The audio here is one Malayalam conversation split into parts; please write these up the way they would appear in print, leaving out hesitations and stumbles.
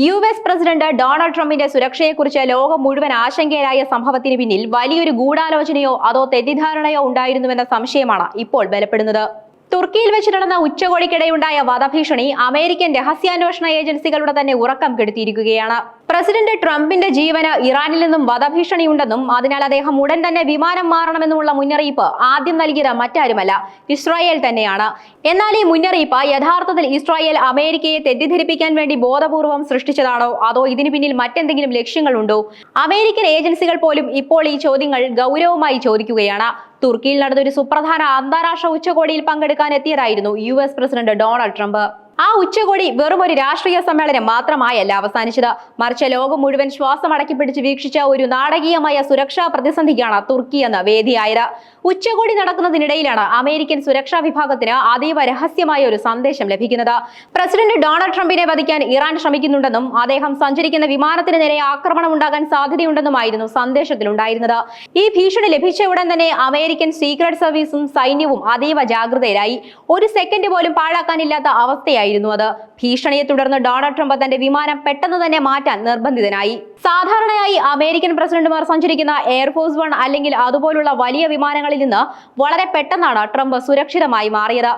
US പ്രസിഡന്റ് ഡൊണാൾഡ് ട്രംപിന്റെ സുരക്ഷയെക്കുറിച്ച് ലോകം മുഴുവൻ ആശങ്കയിലായ സംഭവത്തിന് പിന്നിൽ വലിയൊരു ഗൂഢാലോചനയോ അതോ തെറ്റിദ്ധാരണയോ ഉണ്ടായിരുന്നുവെന്ന സംശയമാണ് ഇപ്പോൾ ബലപ്പെടുന്നത്. തുർക്കിയിൽ വെച്ച് നടന്ന ഉച്ചകോടിക്കിടെയുണ്ടായ വധഭീഷണി അമേരിക്കൻ രഹസ്യാന്വേഷണ ഏജൻസികളുടെ തന്നെ ഉറക്കം കെടുത്തിയിരിക്കുകയാണ്. പ്രസിഡന്റ് ട്രംപിന്റെ ജീവന് ഇറാനിൽ നിന്നും വധഭീഷണിയുണ്ടെന്നും അതിനാൽ അദ്ദേഹം ഉടൻ തന്നെ വിമാനം മാറണമെന്നുമുള്ള മുന്നറിയിപ്പ് ആദ്യം നൽകിയത് മറ്റാരുമല്ല, ഇസ്രായേൽ തന്നെയാണ്. എന്നാൽ ഈ മുന്നറിയിപ്പ് യഥാർത്ഥത്തിൽ ഇസ്രായേൽ അമേരിക്കയെ തെറ്റിദ്ധരിപ്പിക്കാൻ വേണ്ടി ബോധപൂർവം സൃഷ്ടിച്ചതാണോ അതോ ഇതിനു പിന്നിൽ മറ്റെന്തെങ്കിലും ലക്ഷ്യങ്ങളുണ്ടോ? അമേരിക്കൻ ഏജൻസികൾ പോലും ഇപ്പോൾ ഈ ചോദ്യങ്ങൾ ഗൗരവമായി ചോദിക്കുകയാണ്. തുർക്കിയിൽ നടന്ന ഒരു സുപ്രധാന അന്താരാഷ്ട്ര ഉച്ചകോടിയിൽ പങ്കെടുക്കാൻ എത്തിയതായിരുന്നു US പ്രസിഡന്റ് ഡൊണാൾഡ് ട്രംപ്. ആ ഉച്ചകോടി വെറും ഒരു രാഷ്ട്രീയ സമ്മേളനം മാത്രമായല്ല അവസാനിച്ചത്, മറിച്ച് ലോകം മുഴുവൻ ശ്വാസം അടക്കിപ്പിടിച്ച് വീക്ഷിച്ച ഒരു നാടകീയമായ സുരക്ഷാ പ്രതിസന്ധിക്കാണ് തുർക്കി എന്ന വേദിയായത്. ഉച്ചകോടി നടക്കുന്നതിനിടയിലാണ് അമേരിക്കൻ സുരക്ഷാ വിഭാഗത്തിന് അതീവ രഹസ്യമായ ഒരു സന്ദേശം ലഭിക്കുന്നത്. പ്രസിഡന്റ് ഡൊണാൾഡ് ട്രംപിനെ വധിക്കാൻ ഇറാൻ ശ്രമിക്കുന്നുണ്ടെന്നും അദ്ദേഹം സഞ്ചരിക്കുന്ന വിമാനത്തിന് നേരെ ആക്രമണം ഉണ്ടാകാൻ സാധ്യതയുണ്ടെന്നുമായിരുന്നു സന്ദേശത്തിലുണ്ടായിരുന്നത്. ഈ ഭീഷണി ലഭിച്ച ഉടൻ തന്നെ അമേരിക്കൻ സീക്രട്ട് സർവീസും സൈന്യവും അതീവ ജാഗ്രതയിലായി. ഒരു സെക്കൻഡ് പോലും പാഴാക്കാനില്ലാത്ത അവസ്ഥയായി അത്. ഭീഷണിയെ തുടർന്ന് ഡൊണാൾഡ് ട്രംപ് തന്റെ വിമാനം പെട്ടെന്ന് തന്നെ മാറ്റാൻ നിർബന്ധിതനായി. സാധാരണയായി അമേരിക്കൻ പ്രസിഡന്റുമാർ സഞ്ചരിക്കുന്ന എയർഫോഴ്സ് 1 അല്ലെങ്കിൽ അതുപോലുള്ള വലിയ വിമാനങ്ങളിൽ നിന്ന് വളരെ പെട്ടെന്നാണ് ട്രംപ് സുരക്ഷിതമായി മാറിയത്.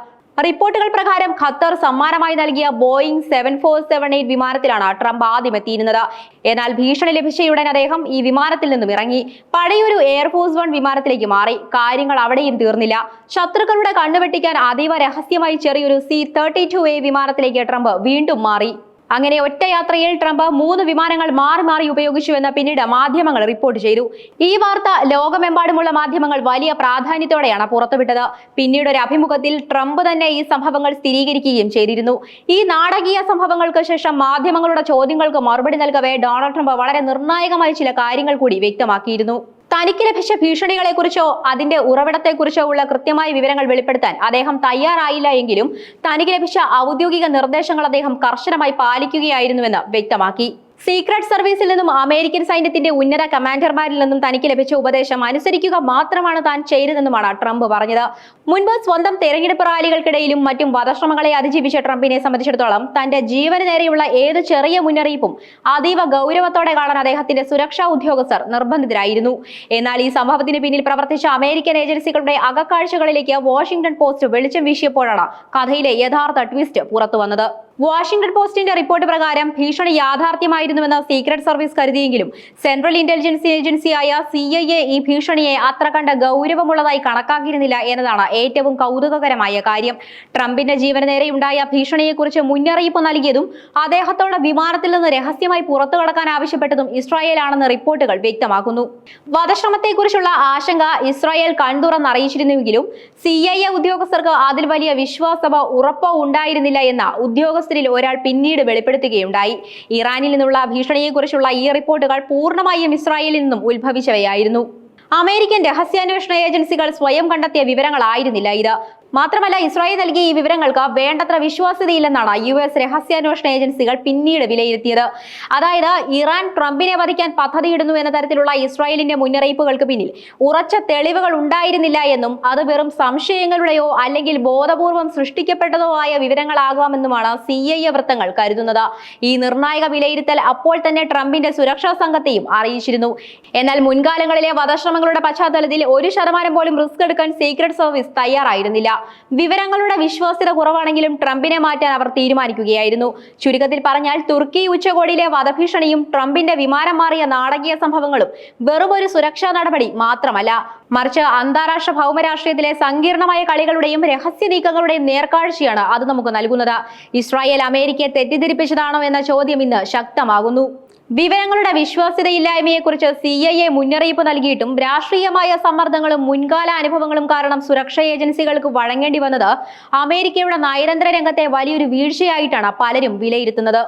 റിപ്പോർട്ടുകൾ പ്രകാരം ഖത്തർ സമ്മാനമായി നൽകിയ ബോയിങ് 7478 വിമാനത്തിലാണ് ട്രംപ് ആദ്യം എത്തിയിരുന്നത്. എന്നാൽ ഭീഷണി ലഭിച്ചയുടൻ അദ്ദേഹം ഈ വിമാനത്തിൽ നിന്നും ഇറങ്ങി പഴയൊരു എയർഫോഴ്സ് 1 വിമാനത്തിലേക്ക് മാറി. കാര്യങ്ങൾ അവിടെയും തീർന്നില്ല. ശത്രുക്കളുടെ കണ്ണുവെട്ടിക്കാൻ അതീവ രഹസ്യമായി ചെറിയൊരു C-32A വിമാനത്തിലേക്ക് ട്രംപ് വീണ്ടും മാറി. അങ്ങനെ ഒറ്റ യാത്രയിൽ ട്രംപ് 3 വിമാനങ്ങൾ മാറി മാറി ഉപയോഗിച്ചുവെന്ന് പിന്നീട് മാധ്യമങ്ങൾ റിപ്പോർട്ട് ചെയ്തു. ഈ വാർത്ത ലോകമെമ്പാടുമുള്ള മാധ്യമങ്ങൾ വലിയ പ്രാധാന്യത്തോടെയാണ് പുറത്തുവിട്ടത്. പിന്നീട് ഒരു അഭിമുഖത്തിൽ ട്രംപ് തന്നെ ഈ സംഭവങ്ങൾ സ്ഥിരീകരിക്കുകയും ചെയ്തിരുന്നു. ഈ നാടകീയ സംഭവങ്ങൾക്ക് ശേഷം മാധ്യമങ്ങളുടെ ചോദ്യങ്ങൾക്ക് മറുപടി നൽകവേ ഡൊണാൾഡ് ട്രംപ് വളരെ നിർണായകമായ ചില കാര്യങ്ങൾ കൂടി വ്യക്തമാക്കിയിരുന്നു. തനിക്ക് ലഭിച്ച ഭീഷണികളെക്കുറിച്ചോ അതിന്റെ ഉറവിടത്തെക്കുറിച്ചോ ഉള്ള കൃത്യമായ വിവരങ്ങൾ വെളിപ്പെടുത്താൻ അദ്ദേഹം തയ്യാറായില്ല എങ്കിലും തനിക്ക് ലഭിച്ച ഔദ്യോഗിക നിർദ്ദേശങ്ങൾ അദ്ദേഹം കർശനമായി പാലിക്കുകയായിരുന്നുവെന്ന് വ്യക്തമാക്കി. സീക്രട്ട് സർവീസിൽ നിന്നും അമേരിക്കൻ സൈന്യത്തിന്റെ ഉന്നത കമാൻഡർമാരിൽ നിന്നും തനിക്ക് ലഭിച്ച ഉപദേശം അനുസരിക്കുക മാത്രമാണ് താൻ ചെയ്തതെന്നുമാണ് ട്രംപ് പറഞ്ഞത്. മുൻപ് സ്വന്തം തെരഞ്ഞെടുപ്പ് റാലികൾക്കിടയിലും മറ്റും വധശ്രമങ്ങളെ അതിജീവിച്ച ട്രംപിനെ സംബന്ധിച്ചിടത്തോളം തന്റെ ജീവന് നേരെയുള്ള ഏത് ചെറിയ മുന്നറിയിപ്പും അതീവ ഗൗരവത്തോടെ കാണാൻ അദ്ദേഹത്തിന്റെ സുരക്ഷാ ഉദ്യോഗസ്ഥർ നിർബന്ധിതരായിരുന്നു. എന്നാൽ ഈ സംഭവത്തിന് പിന്നിൽ പ്രവർത്തിച്ച അമേരിക്കൻ ഏജൻസികളുടെ അകക്കാഴ്ചകളിലേക്ക് വാഷിംഗ്ടൺ പോസ്റ്റ് വെളിച്ചം വീശിയപ്പോഴാണ് കഥയിലെ യഥാർത്ഥ ട്വിസ്റ്റ് പുറത്തു വന്നത്. വാഷിംഗ്ടൺ പോസ്റ്റിന്റെ റിപ്പോർട്ട് പ്രകാരം ഭീഷണി യാഥാർത്ഥ്യമായിരുന്നുവെന്ന് സീക്രട്ട് സർവീസ് കരുതിയെങ്കിലും സെൻട്രൽ ഇന്റലിജൻസ് ഏജൻസിയായ CIA ഈ ഭീഷണിയെ അത്ര കണ്ട ഗൗരവമുള്ളതായി കണക്കാക്കിയിരുന്നില്ല എന്നതാണ് ഏറ്റവും കൗതുകകരമായ കാര്യം. ട്രംപിന്റെ ജീവന് നേരെയുണ്ടായ ഭീഷണിയെക്കുറിച്ച് മുന്നറിയിപ്പ് നൽകിയതും അദ്ദേഹത്തോട് വിമാനത്തിൽ നിന്ന് രഹസ്യമായി പുറത്തു കടക്കാൻ ആവശ്യപ്പെട്ടതും ഇസ്രായേൽ ആണെന്ന് റിപ്പോർട്ടുകൾ വ്യക്തമാക്കുന്നു. വധശ്രമത്തെക്കുറിച്ചുള്ള ആശങ്ക ഇസ്രായേൽ കൺതുറന്നറിയിച്ചിരുന്നുവെങ്കിലും CIA ഉദ്യോഗസ്ഥർക്ക് അതിൽ വലിയ വിശ്വാസമോ ഉറപ്പോ ഉണ്ടായിരുന്നില്ല എന്ന ഉദ്യോഗസ്ഥരിൽ ഒരാൾ പിന്നീട് വെളിപ്പെടുത്തുകയുണ്ടായി. ഇറാനിൽ നിന്നുള്ള ഭീഷണിയെക്കുറിച്ചുള്ള ഈ റിപ്പോർട്ടുകൾ പൂർണ്ണമായും ഇസ്രായേലിൽ നിന്നും ഉത്ഭവിച്ചവയായിരുന്നു. അമേരിക്കൻ രഹസ്യാന്വേഷണ ഏജൻസികൾ സ്വയം കണ്ടെത്തിയ വിവരങ്ങളായിരുന്നില്ല ഇത്. മാത്രമല്ല ഇസ്രായേൽ നൽകിയ ഈ വിവരങ്ങൾക്ക് വേണ്ടത്ര വിശ്വാസ്യതയില്ലെന്നാണ് US രഹസ്യാന്വേഷണ ഏജൻസികൾ പിന്നീട് വിലയിരുത്തിയത്. അതായത് ഇറാൻ ട്രംപിനെ വധിക്കാൻ പദ്ധതിയിടുന്നു എന്ന തരത്തിലുള്ള ഇസ്രായേലിന്റെ മുന്നറിയിപ്പുകൾക്ക് പിന്നിൽ ഉറച്ച തെളിവുകൾ ഉണ്ടായിരുന്നില്ല എന്നും അത് വെറും സംശയങ്ങളുടെയോ അല്ലെങ്കിൽ ബോധപൂർവം സൃഷ്ടിക്കപ്പെട്ടതോ ആയ വിവരങ്ങളാകാമെന്നുമാണ് CIA വൃത്തങ്ങൾ കരുതുന്നത്. ഈ നിർണായക വിലയിരുത്തൽ അപ്പോൾ തന്നെ ട്രംപിന്റെ സുരക്ഷാ സംഘത്തെയും അറിയിച്ചിരുന്നു. എന്നാൽ മുൻകാലങ്ങളിലെ വധശ്രമങ്ങളുടെ പശ്ചാത്തലത്തിൽ 1% പോലും റിസ്ക് എടുക്കാൻ സീക്രട്ട് സർവീസ് തയ്യാറായിരുന്നില്ല. വിവരങ്ങളുടെ വിശ്വാസ്യത കുറവാണെങ്കിലും ട്രംപിനെ മാറ്റാൻ അവർ തീരുമാനിക്കുകയായിരുന്നു. ചുരുക്കത്തിൽ പറഞ്ഞാൽ തുർക്കി ഉച്ചകോടിയിലെ വധഭീഷണിയും ട്രംപിന്റെ വിമാനം മാറിയ നാടകീയ സംഭവങ്ങളും വെറും ഒരു സുരക്ഷാ നടപടി മാത്രമല്ല, മറിച്ച് അന്താരാഷ്ട്ര ഭൗമരാഷ്ട്രീയത്തിലെ സങ്കീർണമായ കളികളുടെയും രഹസ്യ നീക്കങ്ങളുടെയും നേർക്കാഴ്ചയാണ് അത് നമുക്ക് നൽകുന്നത്. ഇസ്രായേൽ അമേരിക്കയെ തെറ്റിദ്ധരിപ്പിച്ചതാണോ എന്ന ചോദ്യം ഇന്ന് ശക്തമാകുന്നു. വിവരങ്ങളുടെ വിശ്വാസ്യതയില്ലായ്മയെക്കുറിച്ച് CIA മുന്നറിയിപ്പ് നൽകിയിട്ടും രാഷ്ട്രീയമായ സമ്മർദ്ദങ്ങളും മുൻകാല അനുഭവങ്ങളും കാരണം സുരക്ഷാ ഏജൻസികൾക്ക് വഴങ്ങേണ്ടി വന്നത് അമേരിക്കയുടെ നയതന്ത്ര രംഗത്തെ വലിയൊരു വീഴ്ചയായിട്ടാണ് പലരും വിലയിരുത്തുന്നത്.